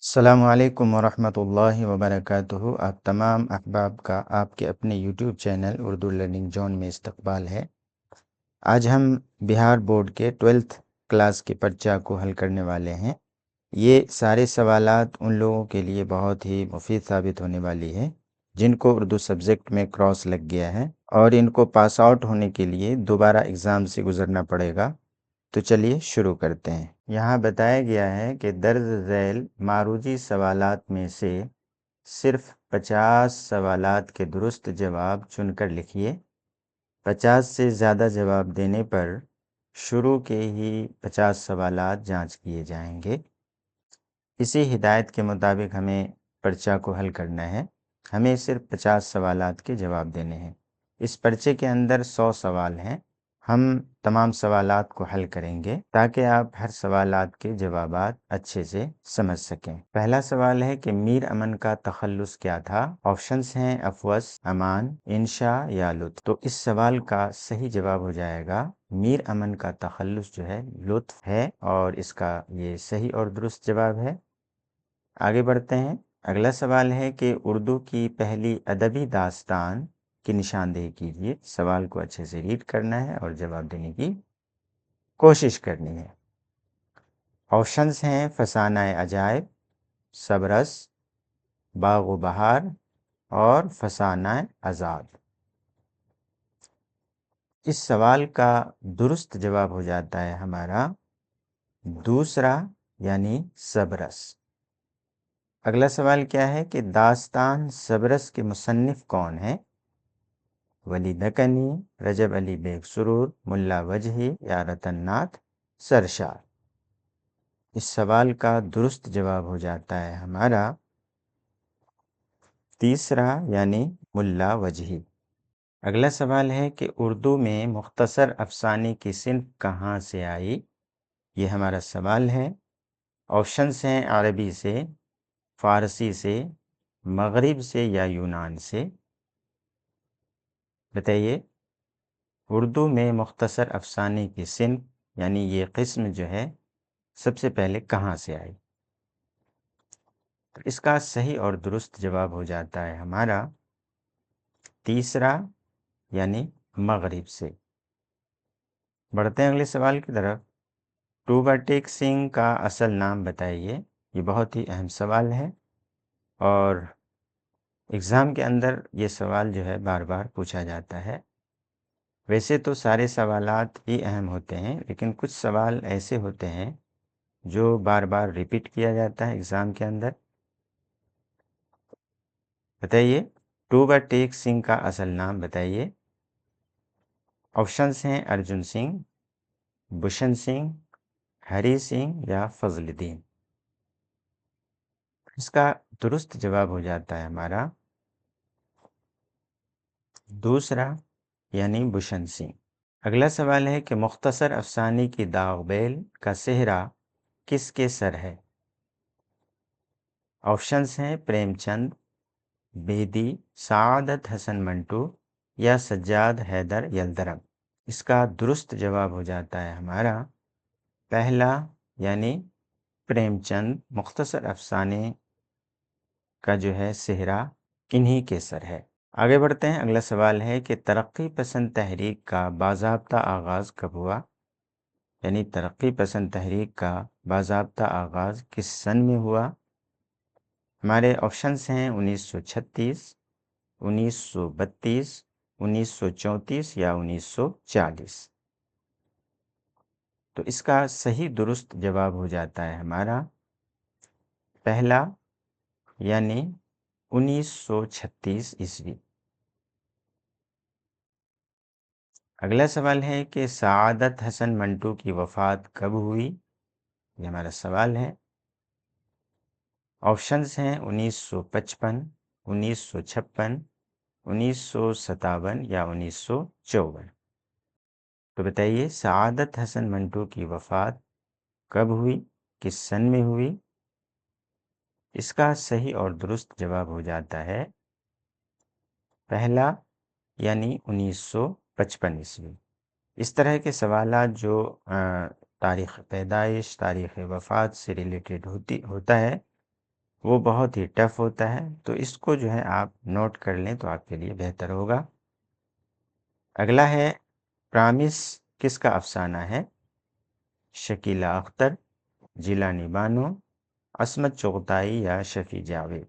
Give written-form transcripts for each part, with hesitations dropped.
السلام علیکم ورحمۃ اللہ وبرکاتہ۔ آپ تمام احباب کا آپ کے اپنے YouTube channel Urdu learning zone میں استقبال ہے۔ آج ہم بہار بورڈ کے 12th کلاس کے پرچہ کو حل کرنے والے ہیں۔ یہ سارے سوالات ان لوگوں کے لیے بہت ہی مفید ثابت ہونے والی ہے جن کو اردو سبجیکٹ میں کراس لگ گیا ہے اور ان کو پاس آؤٹ ہونے کے لیے دوبارہ ایگزام سے گزرنا پڑے گا۔ تو چلیے شروع کرتے ہیں۔ یہاں بتایا گیا ہے کہ درج ذیل معروضی سوالات میں سے صرف 50 سوالات کے درست جواب چن کر لکھیے۔ 50 سے زیادہ جواب دینے پر شروع کے ہی 50 سوالات جانچ کیے جائیں گے۔ اسی ہدایت کے مطابق ہمیں پرچہ کو حل کرنا ہے۔ ہمیں صرف 50 سوالات کے جواب دینے ہیں۔ اس پرچے کے اندر 100 سوال ہیں۔ ہم تمام سوالات کو حل کریں گے تاکہ آپ ہر سوالات کے جوابات اچھے سے سمجھ سکیں۔ پہلا سوال ہے کہ میر امن کا تخلص کیا تھا؟ آپشنز ہیں افوس، امان، انشا یا لطف۔ تو اس سوال کا صحیح جواب ہو جائے گا میر امن کا تخلص جو ہے لطف ہے، اور اس کا یہ صحیح اور درست جواب ہے۔ آگے بڑھتے ہیں۔ اگلا سوال ہے کہ اردو کی پہلی ادبی داستان کی نشاندہی کیجیے۔ سوال کو اچھے سے ریڈ کرنا ہے اور جواب دینے کی کوشش کرنی ہے۔ آپشنز ہیں فسانہ عجائب، سبرس، باغ و بہار اور فسانہ آزاد۔ اس سوال کا درست جواب ہو جاتا ہے ہمارا دوسرا، یعنی سبرس۔ اگلا سوال کیا ہے کہ داستان سبرس کے مصنف کون ہیں؟ ولی دکنی، رجب علی بیگ سرور، ملا وجہی یا رتن ناتھ سرشار۔ اس سوال کا درست جواب ہو جاتا ہے ہمارا تیسرا، یعنی ملا وجہی۔ اگلا سوال ہے کہ اردو میں مختصر افسانے کی صنف کہاں سے آئی؟ یہ ہمارا سوال ہے۔ آپشنز ہیں عربی سے، فارسی سے، مغرب سے یا یونان سے۔ بتائیے اردو میں مختصر افسانے کی صنف یعنی یہ قسم جو ہے سب سے پہلے کہاں سے آئی؟ تو اس کا صحیح اور درست جواب ہو جاتا ہے ہمارا تیسرا، یعنی مغرب سے۔ بڑھتے ہیں اگلے سوال کی طرف۔ ٹوبہ ٹیک سنگھ کا اصل نام بتائیے۔ یہ بہت ہی اہم سوال ہے اور ایگزام کے اندر یہ سوال جو ہے بار بار پوچھا جاتا ہے۔ ویسے تو سارے سوالات ہی اہم ہوتے ہیں، لیکن کچھ سوال ایسے ہوتے ہیں جو بار بار ریپیٹ کیا جاتا ہے ایگزام کے اندر۔ بتائیے ٹوبہ ٹیک سنگھ کا اصل نام بتائیے۔ آپشنز ہیں ارجن سنگھ، بشن سنگھ، ہری سنگھ یا فضل الدین۔ اس کا درست جواب ہو جاتا ہے ہمارا دوسرا، یعنی بشن سنگھ۔ اگلا سوال ہے کہ مختصر افسانے کی داغ بیل کا صحرا کس کے سر ہے؟ آپشنز ہیں پریم چند، بیدی، سعادت حسن منٹو یا سجاد حیدر یلدرم۔ اس کا درست جواب ہو جاتا ہے ہمارا پہلا، یعنی پریم چند مختصر افسانے کا جو ہے صحرا انہی کے سر ہے۔ آگے بڑھتے ہیں۔ اگلا سوال ہے کہ ترقی پسند تحریک کا باضابطہ آغاز کب ہوا؟ یعنی ترقی پسند تحریک کا باضابطہ آغاز کس سن میں ہوا؟ ہمارے آپشنز ہیں 1936، 1932، 1934 یا 1940۔ تو اس کا صحیح درست جواب ہو جاتا ہے ہمارا پہلا، یعنی 1936 عیسوی۔ اگلا سوال ہے کہ سعادت حسن منٹو کی وفات کب ہوئی؟ یہ ہمارا سوال ہے۔ آپشنز ہیں 1955، 1956، 1957 یا 1954۔ تو بتائیے سعادت حسن منٹو کی وفات کب ہوئی، کس سن میں ہوئی؟ اس کا صحیح اور درست جواب ہو جاتا ہے پہلا، یعنی 1955 عیسوی۔ اس طرح کے سوالات جو تاریخ پیدائش، تاریخ وفات سے ریلیٹڈ ہوتا ہے، وہ بہت ہی ٹف ہوتا ہے، تو اس کو جو ہے آپ نوٹ کر لیں تو آپ کے لیے بہتر ہوگا۔ اگلا ہے، پرامس کس کا افسانہ ہے؟ شکیلہ اختر، جیلانی بانو، عصمت چغتائی یا شفیع جاوید؟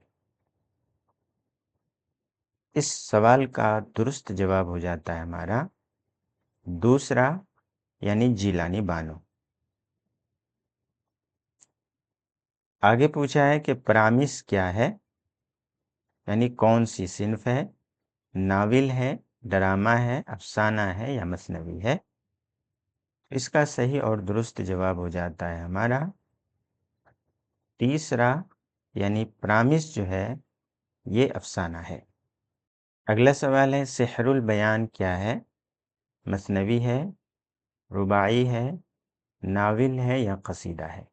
اس سوال کا درست جواب ہو جاتا ہے ہمارا دوسرا، یعنی جیلانی بانو۔ آگے پوچھا ہے کہ پرامس کیا ہے، یعنی کون سی صنف ہے؟ ناول ہے، ڈرامہ ہے، افسانہ ہے یا مثنوی ہے؟ اس کا صحیح اور درست جواب ہو جاتا ہے ہمارا تیسرا، یعنی پرامس جو ہے یہ افسانہ ہے۔ اگلا سوال ہے، سحر البیان کیا ہے؟ مثنوی ہے، رباعی ہے، ناول ہے یا قصیدہ ہے؟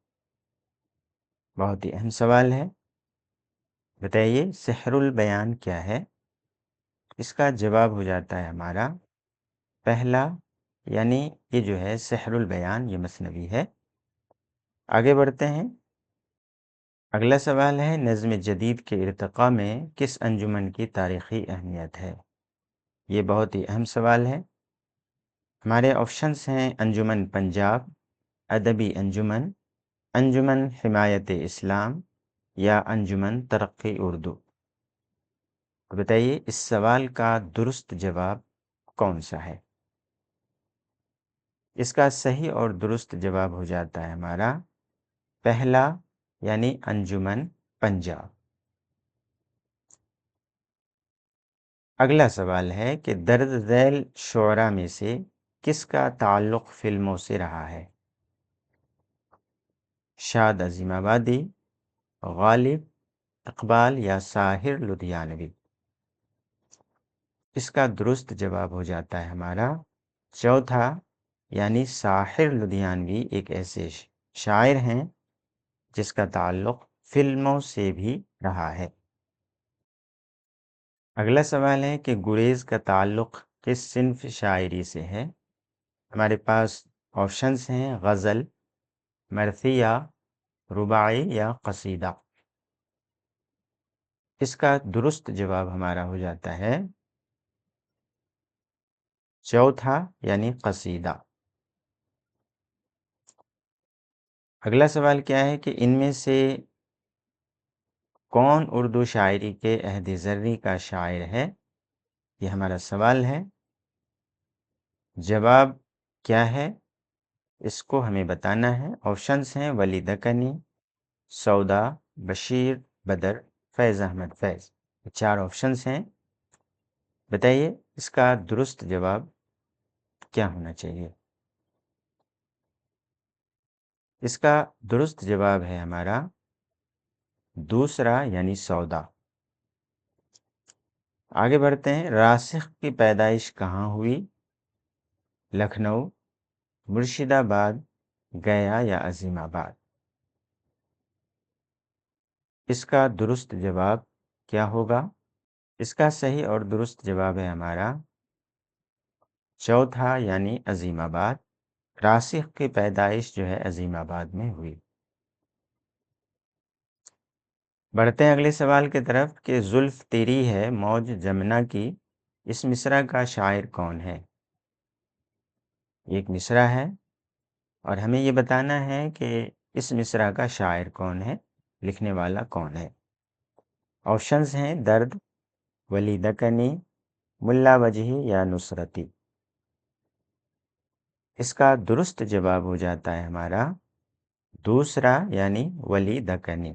بہت ہی اہم سوال ہے، بتائیے سحر البیان کیا ہے؟ اس کا جواب ہو جاتا ہے ہمارا پہلا، یعنی یہ جو ہے سحر البیان یہ مثنوی ہے۔ آگے بڑھتے ہیں، اگلا سوال ہے، نظم جدید کے ارتقاء میں کس انجمن کی تاریخی اہمیت ہے؟ یہ بہت ہی اہم سوال ہے۔ ہمارے آپشنس ہیں انجمن پنجاب، ادبی انجمن، انجمن حمایت اسلام یا انجمن ترقی اردو؟ بتائیے اس سوال کا درست جواب کون سا ہے؟ اس کا صحیح اور درست جواب ہو جاتا ہے ہمارا پہلا، یعنی انجمن پنجاب۔ اگلا سوال ہے کہ درج ذیل شعراء میں سے کس کا تعلق فلموں سے رہا ہے؟ شاد عظیم آبادی، غالب، اقبال یا ساحر لدھیانوی؟ اس کا درست جواب ہو جاتا ہے ہمارا چوتھا، یعنی ساحر لدھیانوی ایک ایسے شاعر ہیں جس کا تعلق فلموں سے بھی رہا ہے۔ اگلا سوال ہے کہ گریز کا تعلق کس صنف شاعری سے ہے؟ ہمارے پاس آپشنس ہیں غزل، مرثیہ، رباعی یا قصیدہ۔ اس کا درست جواب ہمارا ہو جاتا ہے چوتھا، یعنی قصیدہ۔ اگلا سوال کیا ہے کہ ان میں سے کون اردو شاعری کے عہد زرعی کا شاعر ہے؟ یہ ہمارا سوال ہے۔ جواب کیا ہے اس کو ہمیں بتانا ہے۔ آپشنس ہیں ولی دکنی، سودا، بشیر بدر، فیض احمد فیض۔ چار آپشنس ہیں، بتائیے اس کا درست جواب کیا ہونا چاہیے؟ اس کا درست جواب ہے ہمارا دوسرا، یعنی سودا۔ آگے بڑھتے ہیں، راسخ کی پیدائش کہاں ہوئی؟ لکھنؤ، مرشد آباد، گیا یا عظیم آباد؟ اس کا درست جواب کیا ہوگا؟ اس کا صحیح اور درست جواب ہے ہمارا چوتھا، یعنی عظیم آباد۔ راسخ کی پیدائش جو ہے عظیم آباد میں ہوئی۔ بڑھتے ہیں اگلے سوال کی طرف کہ زلف تیری ہے موج جمنا کی، اس مصرع کا شاعر کون ہے؟ ایک مصرع ہے اور ہمیں یہ بتانا ہے کہ اس مصرع کا شاعر کون ہے، لکھنے والا کون ہے۔ آپشنز ہیں درد، ولی دکنی، ملا وجہی یا نصرتی؟ اس کا درست جواب ہو جاتا ہے ہمارا دوسرا، یعنی ولی دکنی۔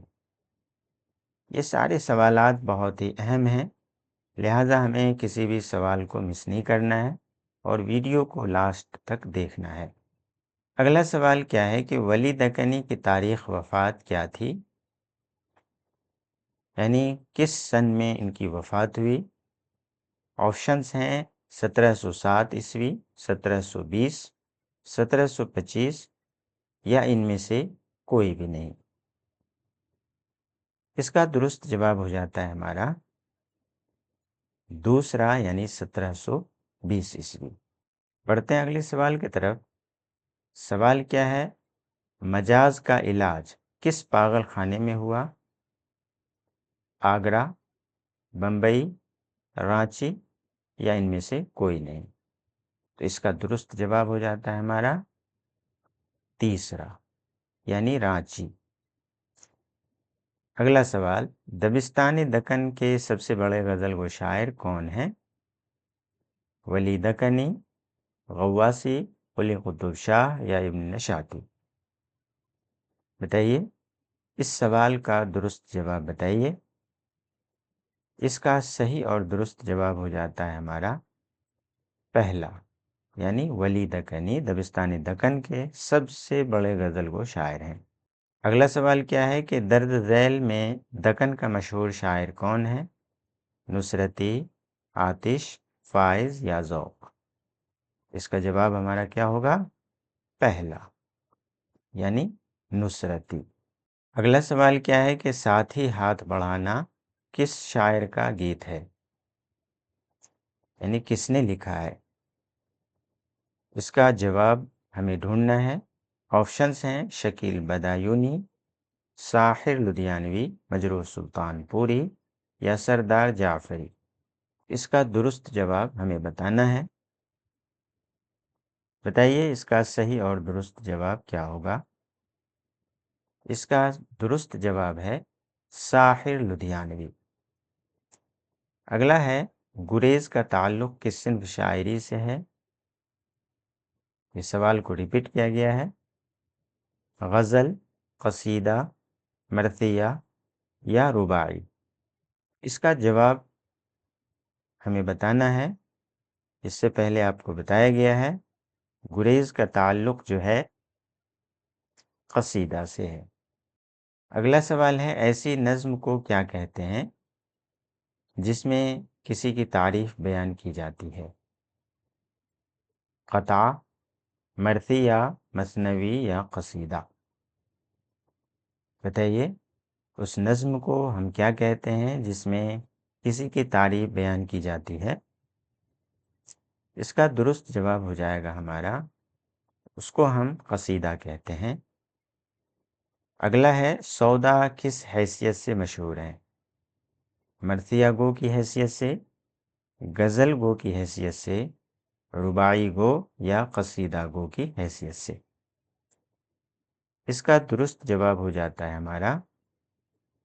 یہ سارے سوالات بہت ہی اہم ہیں، لہٰذا ہمیں کسی بھی سوال کو مس نہیں کرنا ہے اور ویڈیو کو لاسٹ تک دیکھنا ہے۔ اگلا سوال کیا ہے کہ ولی دکنی کی تاریخ وفات کیا تھی؟ یعنی کس سن میں ان کی وفات ہوئی؟ آپشنس ہیں 1707 عیسوی، 1720، 1725 یا ان میں سے کوئی بھی نہیں۔ اس کا درست جواب ہو جاتا ہے ہمارا دوسرا، یعنی 1720 عیسوی۔ بڑھتے ہیں اگلے سوال کی طرف۔ سوال کیا ہے، مجاز کا علاج کس پاگل خانے میں ہوا؟ آگرہ، بمبئی، رانچی یا ان میں سے کوئی نہیں؟ تو اس کا درست جواب ہو جاتا ہے ہمارا تیسرا، یعنی رانچی۔ اگلا سوال، دبستان دکن کے سب سے بڑے غزل گو شاعر کون ہیں؟ ولی دکنی، غواسی، قلی قطب شاہ یا ابن نشاطی؟ بتائیے، اس سوال کا درست جواب بتائیے۔ اس کا صحیح اور درست جواب ہو جاتا ہے ہمارا پہلا، یعنی ولی دکنی دبستان دکن کے سب سے بڑے غزل گو شاعر ہیں۔ اگلا سوال کیا ہے کہ درد ذیل میں دکن کا مشہور شاعر کون ہے؟ نصرتی، آتش، فائز یا ذوق؟ اس کا جواب ہمارا کیا ہوگا؟ پہلا، یعنی نصرتی۔ اگلا سوال کیا ہے کہ ساتھی ہاتھ بڑھانا کس شاعر کا گیت ہے؟ یعنی کس نے لکھا ہے؟ اس کا جواب ہمیں ڈھونڈنا ہے۔ آپشنز ہیں شکیل بدایونی، ساحر لدھیانوی، مجروح سلطان پوری یا سردار جعفری؟ اس کا درست جواب ہمیں بتانا ہے۔ بتائیے اس کا صحیح اور درست جواب کیا ہوگا؟ اس کا درست جواب ہے ساحر لدھیانوی۔ اگلا ہے، گریز کا تعلق کس صنف شاعری سے ہے؟ اس سوال کو ریپیٹ کیا گیا ہے۔ غزل، قصیدہ، مرثیہ یا رباعی؟ اس کا جواب ہمیں بتانا ہے۔ اس سے پہلے آپ کو بتایا گیا ہے گریز کا تعلق جو ہے قصیدہ سے ہے۔ اگلا سوال ہے، ایسی نظم کو کیا کہتے ہیں جس میں کسی کی تعریف بیان کی جاتی ہے؟ قطع، مرثیہ، مثنوی یا قصیدہ؟ بتائیے، اس نظم کو ہم کیا کہتے ہیں جس میں کسی کی تعریف بیان کی جاتی ہے؟ اس کا درست جواب ہو جائے گا ہمارا، اس کو ہم قصیدہ کہتے ہیں۔ اگلا ہے، سودا کس حیثیت سے مشہور ہے؟ مرثیہ گو کی حیثیت سے، غزل گو کی حیثیت سے، رباعی گو یا قصیدہ گو کی حیثیت سے؟ اس کا درست جواب ہو جاتا ہے ہمارا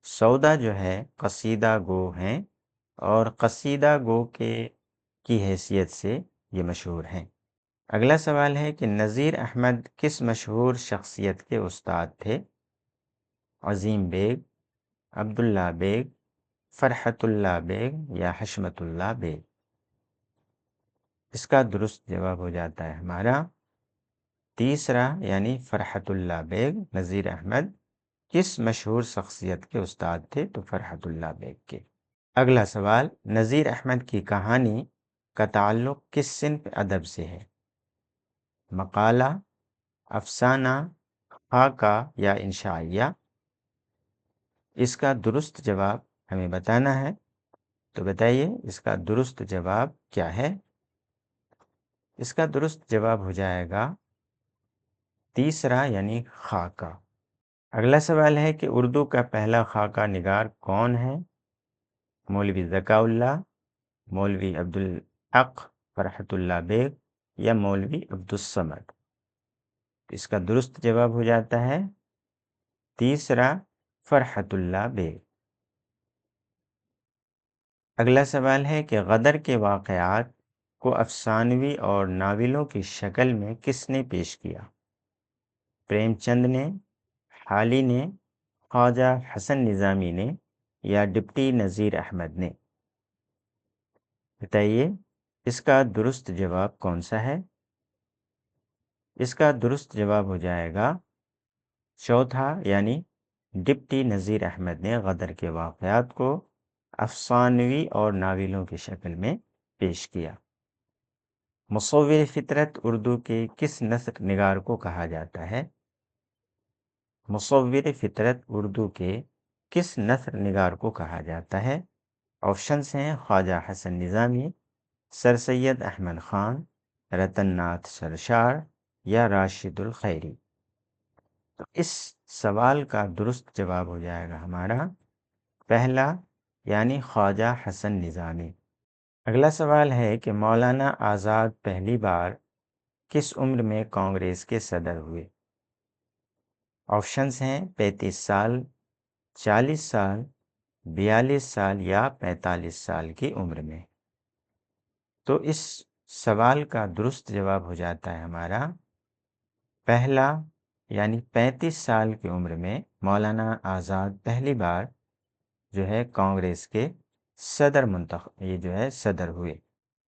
سودا جو ہے قصیدہ گو ہیں، اور قصیدہ گو کی حیثیت سے یہ مشہور ہیں۔ اگلا سوال ہے کہ نذیر احمد کس مشہور شخصیت کے استاد تھے؟ عظیم بیگ، عبداللہ بیگ، فرحت اللہ بیگ یا حشمت اللہ بیگ؟ اس کا درست جواب ہو جاتا ہے ہمارا تیسرا، یعنی فرحت اللہ بیگ۔ نذیر احمد کس مشہور شخصیت کے استاد تھے؟ تو فرحت اللہ بیگ کے۔ اگلا سوال، نذیر احمد کی کہانی کا تعلق کس صنف ادب سے ہے؟ مقالہ، افسانہ، خاکہ یا انشائیہ؟ اس کا درست جواب ہمیں بتانا ہے، تو بتائیے اس کا درست جواب کیا ہے؟ اس کا درست جواب ہو جائے گا تیسرا، یعنی خاکہ۔ اگلا سوال ہے کہ اردو کا پہلا خاکہ نگار کون ہے؟ مولوی ذکاء اللہ، مولوی عبدالحق فرحت اللہ بیگ یا مولوی عبدالصمد؟ اس کا درست جواب ہو جاتا ہے تیسرا، فرحت اللہ بیگ۔ اگلا سوال ہے کہ غدر کے واقعات کو افسانوی اور ناولوں کی شکل میں کس نے پیش کیا؟ پریم چند نے، حالی نے، خواجہ حسن نظامی نے یا ڈپٹی نذیر احمد نے؟ بتائیے اس کا درست جواب کون سا ہے؟ اس کا درست جواب ہو جائے گا چوتھا، یعنی ڈپٹی نذیر احمد نے غدر کے واقعات کو افسانوی اور ناولوں کی شکل میں پیش کیا۔ مصور فطرت اردو کے کس نثر نگار کو کہا جاتا ہے؟ مصور فطرت اردو کے کس نثر نگار کو کہا جاتا ہے؟ آپشنز ہیں خواجہ حسن نظامی، سر سید احمد خان، رتن ناتھ سرشار یا راشد الخیری؟ تو اس سوال کا درست جواب ہو جائے گا ہمارا پہلا، یعنی خواجہ حسن نظامی۔ اگلا سوال ہے کہ مولانا آزاد پہلی بار کس عمر میں کانگریس کے صدر ہوئے؟ آپشنز ہیں 35 سال، 40 سال، 42 سال یا 45 سال کی عمر میں۔ تو اس سوال کا درست جواب ہو جاتا ہے ہمارا پہلا، یعنی 35 سال کی عمر میں مولانا آزاد پہلی بار جو ہے کانگریس کے صدر ہوئے۔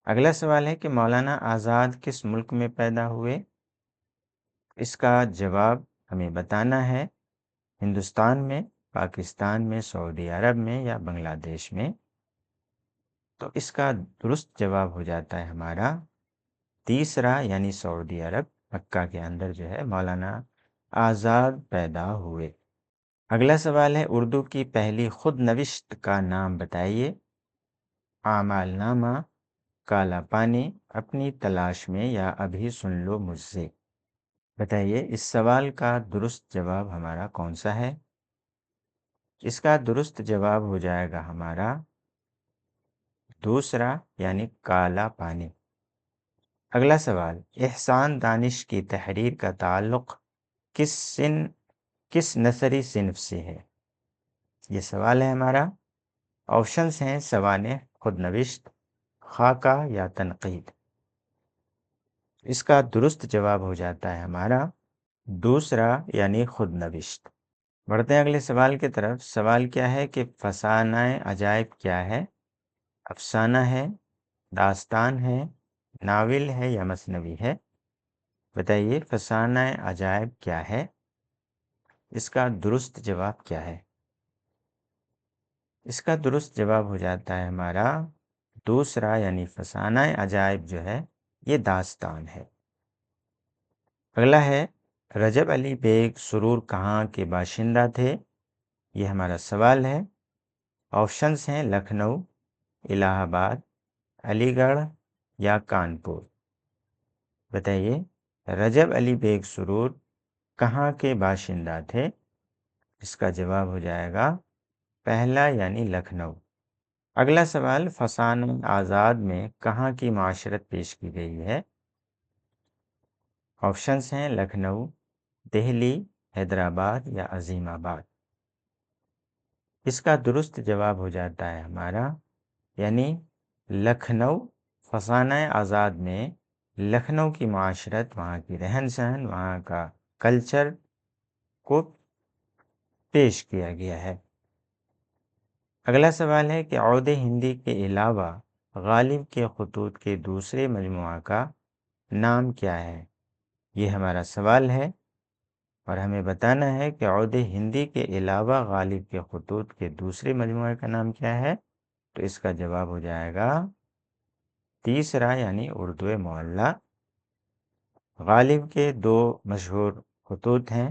اگلا سوال ہے کہ مولانا آزاد کس ملک میں پیدا ہوئے؟ اس کا جواب ہمیں بتانا ہے، ہندوستان میں، پاکستان میں، سعودی عرب میں یا بنگلہ دیش میں۔ تو اس کا درست جواب ہو جاتا ہے ہمارا تیسرا، یعنی سعودی عرب، مکہ کے اندر جو ہے مولانا آزاد پیدا ہوئے۔ اگلا سوال ہے اردو کی پہلی خود نوشت کا نام بتائیے۔ اعمال نامہ، کالا پانی، اپنی تلاش میں یا ابھی سن لو مجھ سے۔ بتائیے اس سوال کا درست جواب ہمارا کون سا ہے؟ اس کا درست جواب ہو جائے گا ہمارا دوسرا، یعنی کالا پانی۔ اگلا سوال، احسان دانش کی تحریر کا تعلق کس نثری صنف سے ہے؟ یہ سوال ہے ہمارا۔ آپشنز ہیں سوانح، خود نوشت، خاکہ یا تنقید۔ اس کا درست جواب ہو جاتا ہے ہمارا دوسرا، یعنی خود نوشت۔ بڑھتے ہیں اگلے سوال کی طرف۔ سوال کیا ہے کہ فسانہ عجائب کیا ہے؟ افسانہ ہے، داستان ہے، ناول ہے یا مثنوی ہے؟ بتائیے فسانہ عجائب کیا ہے؟ اس کا درست جواب کیا ہے؟ اس کا درست جواب ہو جاتا ہے ہمارا دوسرا، یعنی فسانہ عجائب جو ہے یہ داستان ہے۔ اگلا ہے رجب علی بیگ سرور کہاں کے باشندہ تھے؟ یہ ہمارا سوال ہے۔ آپشنز ہیں لکھنؤ، الہ آباد، علی گڑھ یا کانپور۔ بتائیے رجب علی بیگ سرور کہاں کے باشندہ تھے؟ اس کا جواب ہو جائے گا پہلا، یعنی لکھنؤ۔ اگلا سوال، فسانہ آزاد میں کہاں کی معاشرت پیش کی گئی ہے؟ آپشنز ہیں لکھنؤ، دہلی، حیدرآباد یا عظیم آباد۔ اس کا درست جواب ہو جاتا ہے ہمارا یعنی لکھنؤ۔ فسانہ آزاد میں لکھنؤ کی معاشرت، وہاں کی رہن سہن، وہاں کا کلچر کو پیش کیا گیا ہے۔ اگلا سوال ہے کہ عود ہندی کے علاوہ غالب کے خطوط کے دوسرے مجموعہ کا نام کیا ہے؟ یہ ہمارا سوال ہے اور ہمیں بتانا ہے کہ عود ہندی کے علاوہ غالب کے خطوط کے دوسرے مجموعے کا نام کیا ہے؟ تو اس کا جواب ہو جائے گا تیسرا، یعنی اردو معلی۔ غالب کے دو مشہور خطوط ہیں،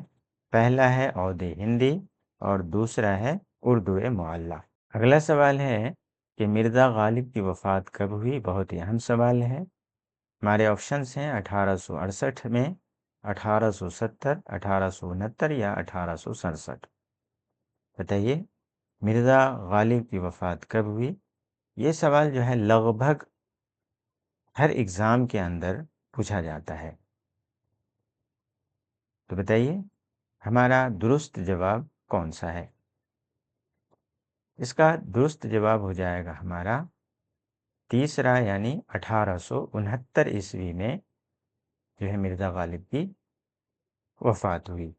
پہلا ہے عود ہندی اور دوسرا ہے اردو معلی۔ اگلا سوال ہے کہ مرزا غالب کی وفات کب ہوئی؟ بہت ہی اہم سوال ہے۔ ہمارے آپشنز ہیں 1868 میں، 1870، 1869 یا 1867۔ بتائیے مرزا غالب کی وفات کب ہوئی؟ یہ سوال جو ہے لگ بھگ ہر ایگزام کے اندر پوچھا جاتا ہے۔ تو بتائیے ہمارا درست جواب کون سا ہے؟ اس کا درست جواب ہو جائے گا ہمارا تیسرا، یعنی 1869 میں جو ہے مرزا غالب کی وفات ہوئی۔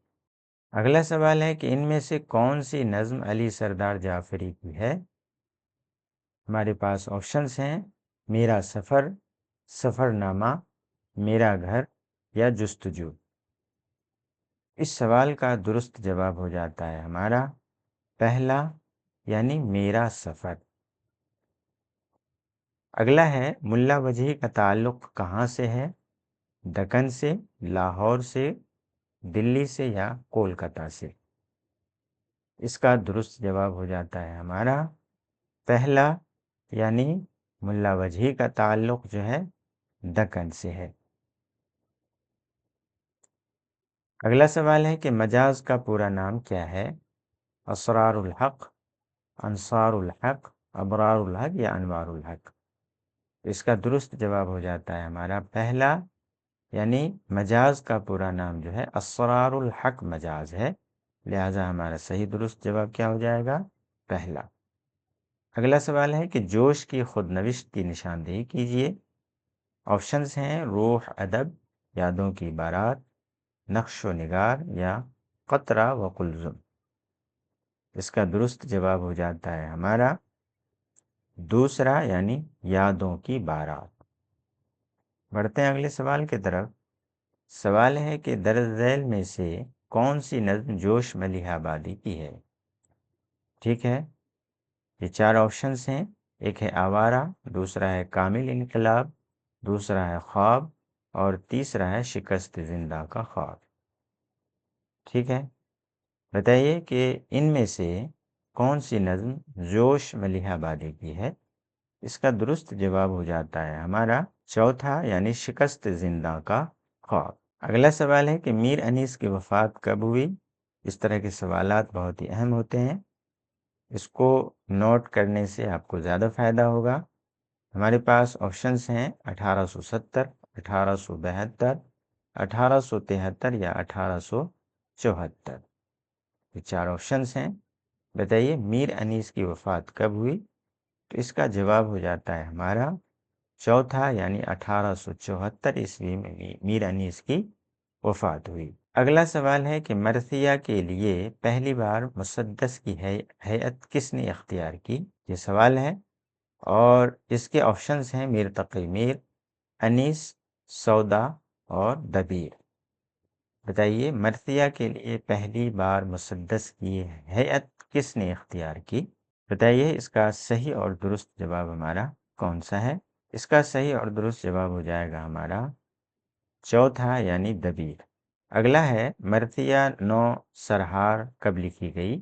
اگلا سوال ہے کہ ان میں سے کون سی نظم علی سردار جعفری کی ہے؟ ہمارے پاس آپشنز ہیں میرا سفر، سفر نامہ، میرا گھر یا جستجو۔ اس سوال کا درست جواب ہو جاتا ہے ہمارا پہلا، یعنی میرا سفر۔ اگلا ہے ملا وجہی کا تعلق کہاں سے ہے؟ دکن سے، لاہور سے، دلی سے یا کولکتہ سے؟ اس کا درست جواب ہو جاتا ہے ہمارا پہلا، یعنی ملا وجہی کا تعلق جو ہے دکن سے ہے۔ اگلا سوال ہے کہ مجاز کا پورا نام کیا ہے؟ اسرار الحق، انصار الحق، ابرار الحق یا انوار الحق؟ اس کا درست جواب ہو جاتا ہے ہمارا پہلا، یعنی مجاز کا پورا نام جو ہے اسرار الحق مجاز ہے، لہذا ہمارا صحیح درست جواب کیا ہو جائے گا؟ پہلا۔ اگلا سوال ہے کہ جوش کی خود نوشت کی نشاندہی کیجیے۔ آپشنز ہیں روح ادب، یادوں کی بارات، نقش و نگار یا قطرہ و قلزم۔ اس کا درست جواب ہو جاتا ہے ہمارا دوسرا، یعنی یادوں کی بارات۔ بڑھتے ہیں اگلے سوال کی طرف۔ سوال ہے کہ درج ذیل میں سے کون سی نظم جوش ملیح آبادی کی ہے؟ ٹھیک ہے، یہ چار آپشنز ہیں، ایک ہے آوارہ، دوسرا ہے کامل انقلاب، دوسرا ہے خواب، اور تیسرا ہے شکست زندہ کا خواب۔ ٹھیک ہے، بتائیے کہ ان میں سے کون سی نظم جوش ملیح آبادی کی ہے؟ اس کا درست جواب ہو جاتا ہے ہمارا چوتھا، یعنی شکست زندہ کا خواب۔ اگلا سوال ہے کہ میر انیس کی وفات کب ہوئی؟ اس طرح کے سوالات بہت ہی اہم ہوتے ہیں، اس کو نوٹ کرنے سے آپ کو زیادہ فائدہ ہوگا۔ ہمارے پاس آپشنز ہیں 1870، 1872، 1873 یا 1874۔ یہ چار آپشنز ہیں، بتائیے میر انیس کی وفات کب ہوئی؟ تو اس کا جواب ہو جاتا ہے ہمارا چوتھا، یعنی 1874 عیسوی میں میر انیس کی وفات ہوئی۔ اگلا سوال ہے کہ مرثیہ کے لیے پہلی بار مسدس کی ہیئت کس نے اختیار کی؟ یہ سوال ہے، اور اس کے آپشنز ہیں میر تقی میر، انیس، سودا اور دبیر۔ بتائیے مرثیہ کے لیے پہلی بار مسدس کی ہیئت کس نے اختیار کی؟ بتائیے اس کا صحیح اور درست جواب ہمارا کون سا ہے؟ اس کا صحیح اور درست جواب ہو جائے گا ہمارا چوتھا، یعنی دبیر۔ اگلا ہے مرثیہ نو سرہار کب لکھی گئی؟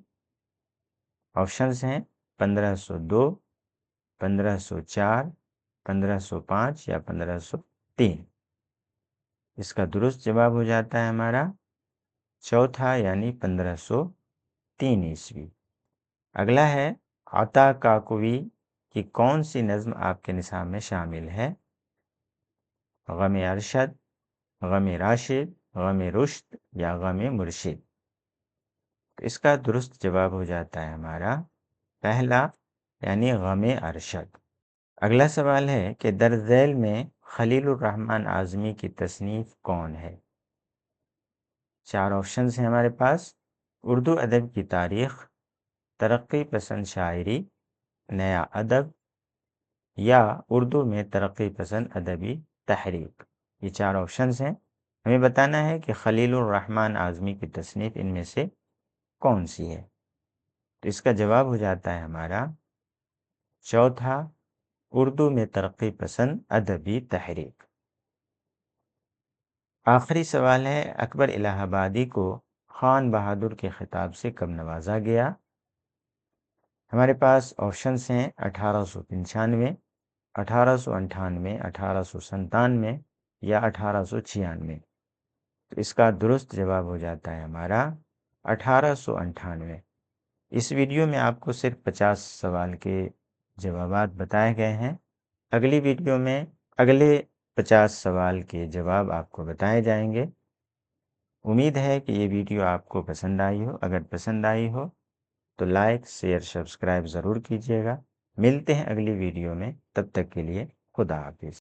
آپشنز ہیں 1502، 1504، 1505 یا 1503۔ اس کا درست جواب ہو جاتا ہے ہمارا چوتھا، یعنی 1503 عیسوی۔ اگلا ہے عطا کاکوی کی کون سی نظم آپ کے نصاب میں شامل ہے؟ غم ارشد، غم راشد، غم رشد یا غم مرشد؟ تو اس کا درست جواب ہو جاتا ہے ہمارا پہلا، یعنی غم ارشد۔ اگلا سوال ہے کہ درج ذیل میں خلیل الرحمن اعظمی کی تصنیف کون ہے؟ چار آپشنز ہیں ہمارے پاس، اردو ادب کی تاریخ، ترقی پسند شاعری، نیا ادب، یا اردو میں ترقی پسند ادبی تحریک۔ یہ چار آپشنز ہیں، ہمیں بتانا ہے کہ خلیل الرحمن اعظمی کی تصنیف ان میں سے کون سی ہے؟ تو اس کا جواب ہو جاتا ہے ہمارا چوتھا، اردو میں ترقی پسند ادبی تحریک۔ آخری سوال ہے اکبر الہ آبادی کو خان بہادر کے خطاب سے کب نوازا گیا؟ ہمارے پاس آپشنز ہیں 1895، 1898، 1897 یا 1896۔ تو اس کا درست جواب ہو جاتا ہے ہمارا 1898۔ اس ویڈیو میں آپ کو صرف 50 سوال کے جوابات بتائے گئے ہیں، اگلی ویڈیو میں اگلے 50 سوال کے جواب آپ کو بتائے جائیں گے۔ امید ہے کہ یہ ویڈیو آپ کو پسند آئی ہو، اگر پسند آئی ہو تو لائک، شیئر، سبسکرائب ضرور کیجیے گا۔ ملتے ہیں اگلی ویڈیو میں، تب تک کے لیے خدا حافظ۔